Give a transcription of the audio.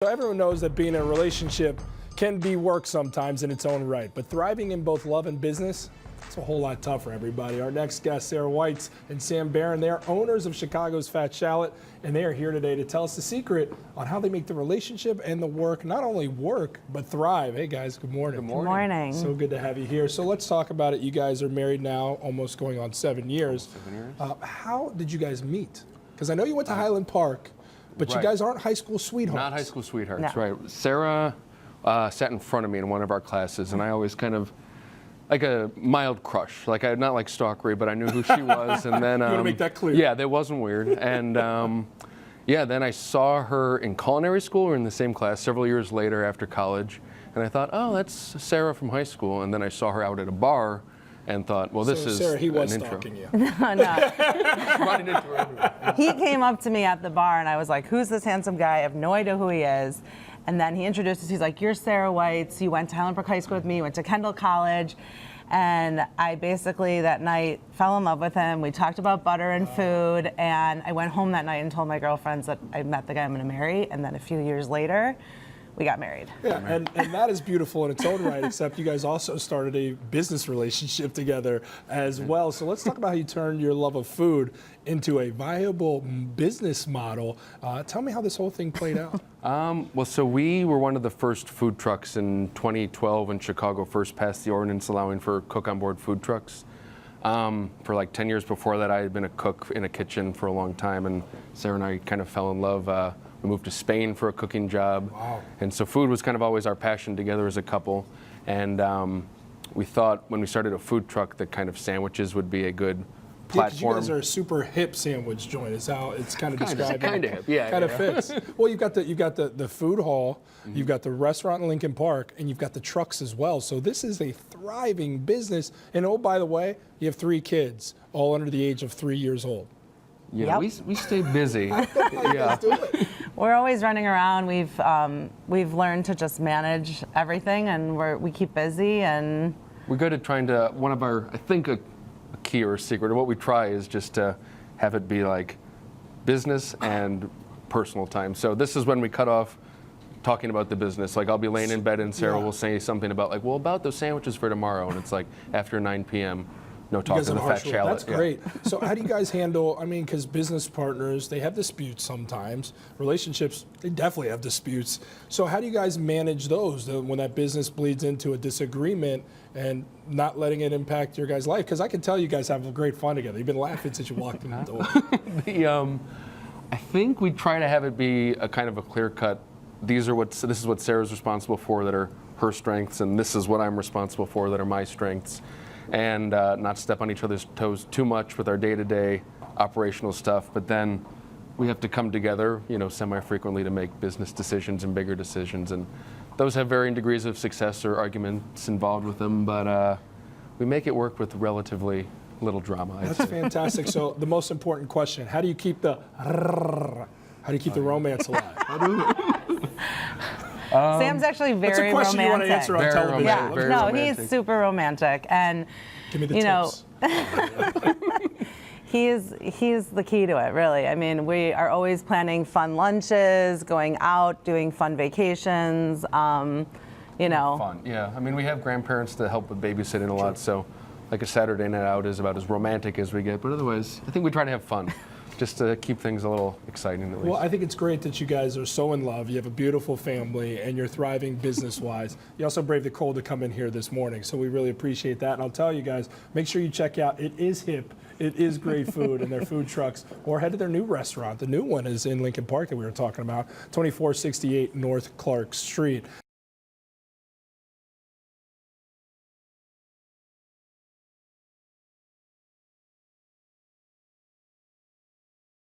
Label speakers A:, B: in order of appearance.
A: So everyone knows that being in a relationship can be work sometimes in its own right, but thriving in both love and business, it's a whole lot tougher, everybody. Our next guest, Weitz and Sam Barron, they are owners of Chicago's Fat Shallot, and they are here today to tell us the secret on how they make the relationship and the work not only work, but thrive. Hey guys, good morning.
B: Good morning. Good morning.
A: So good to have you here. So let's talk about it. You guys are married now, almost going on 7 years.
B: 7 years.
A: How did you guys meet? Because I know you went to Highland Park, but
B: Right.
A: you guys aren't high school sweethearts.
B: Not high school sweethearts,
C: No.
B: right. Sarah sat in front of me in one of our classes, and I always kind of, like a mild crush. Like, not like stalkery, but I knew who she was. And then,
A: You want to make that clear.
B: Yeah, that wasn't weird. And yeah, then I saw her in culinary school. We were in the same class several years later after college. And I thought, oh, that's Sarah from high school. And then I saw her out at a bar and thought, well, this
A: So
B: is
A: Sarah, he was
B: an intro.
A: stalking you.
C: No.
B: Running into her everywhere.
C: He came up to me at the bar, and I was like, who's this handsome guy? I have no idea who he is. And then he introduced us. He's like, you're Sarah Weitz. You went to Highland Park High School with me. You went to Kendall College. And I basically that night fell in love with him. We talked about butter and food. And I went home that night and told my girlfriends that I met the guy I'm going to marry. And then a few years later, we got married.
A: Yeah, and that is beautiful in its own right, except you guys also started a business relationship together as well. So let's talk about how you turned your love of food into a viable business model. Tell me how this whole thing played out.
B: Well, so we were one of the first food trucks in 2012 when Chicago first passed the ordinance allowing for cook-on-board food trucks. For like 10 years before that, I had been a cook in a kitchen for a long time, and Sarah and I kind of fell in love. We moved to Spain for a cooking job.
A: Wow.
B: And so food was kind of always our passion together as a couple. And we thought when we started a food truck that kind of sandwiches would be a good
A: Yeah, 'cause you
B: platform.
A: guys are a super hip sandwich joint, is how it's kind of described.
B: Kind of hip, yeah.
A: Kind of
B: yeah.
A: fits. Well, you've got the food hall, you've got the restaurant in Lincoln Park, and you've got the trucks as well. So this is a thriving business. And oh, by the way, you have 3 kids, all under the age of 3 years old.
B: Yeah,
C: Yep.
B: we stay busy.
A: You
B: yeah.
A: guys do it.
C: We're always running around. We've learned to just manage everything, and we keep busy. And
B: We're good at trying to, one of our, I think a key or a secret, or what we try is just to have it be like business and personal time. So this is when we cut off talking about the business. Like I'll be laying in bed and Sarah
A: Yeah.
B: will say something about like, well, about those sandwiches for tomorrow. And it's like after 9 p.m., no
A: You
B: talking
A: guys
B: to
A: have
B: the
A: a
B: Fat
A: harsh rule.
B: Shallot.
A: That's
B: Yeah.
A: great. So how do you guys handle, I mean, because business partners, they have disputes sometimes. Relationships, they definitely have disputes. So how do you guys manage those when that business bleeds into a disagreement and not letting it impact your guys' life? Because I can tell you guys have great fun together. You've been laughing since you walked in the door.
B: I think we try to have it be a kind of a clear cut. This is what Sarah's responsible for that are her strengths, and this is what I'm responsible for that are my strengths. And not step on each other's toes too much with our day-to-day operational stuff. But then we have to come together, semi-frequently to make business decisions and bigger decisions. And those have varying degrees of success or arguments involved with them. But we make it work with relatively little drama. I'd
A: That's
B: say.
A: fantastic. So the most important question, how do you keep the romance alive?
C: Sam's actually
A: That's a
C: very
A: question you want to
C: romantic.
A: answer on
B: Very
A: television.
C: Yeah,
B: romantic, very
C: no,
B: romantic.
C: he's super romantic, and
A: Give me the
C: you know,
A: tips.
C: he's the key to it, really. I mean, we are always planning fun lunches, going out, doing fun vacations.
B: Fun, yeah. I mean, we have grandparents to help with babysitting a lot, so like a Saturday night out is about as romantic as we get. But otherwise, I think we try to have fun, just to keep things a little exciting at least.
A: Well, I think it's great that you guys are so in love. You have a beautiful family, and you're thriving business-wise. You also braved the cold to come in here this morning, so we really appreciate that. And I'll tell you guys, make sure you check out. It is hip. It is great food in their food trucks, or head to their new restaurant. The new one is in Lincoln Park that we were talking about, 2468 North Clark Street.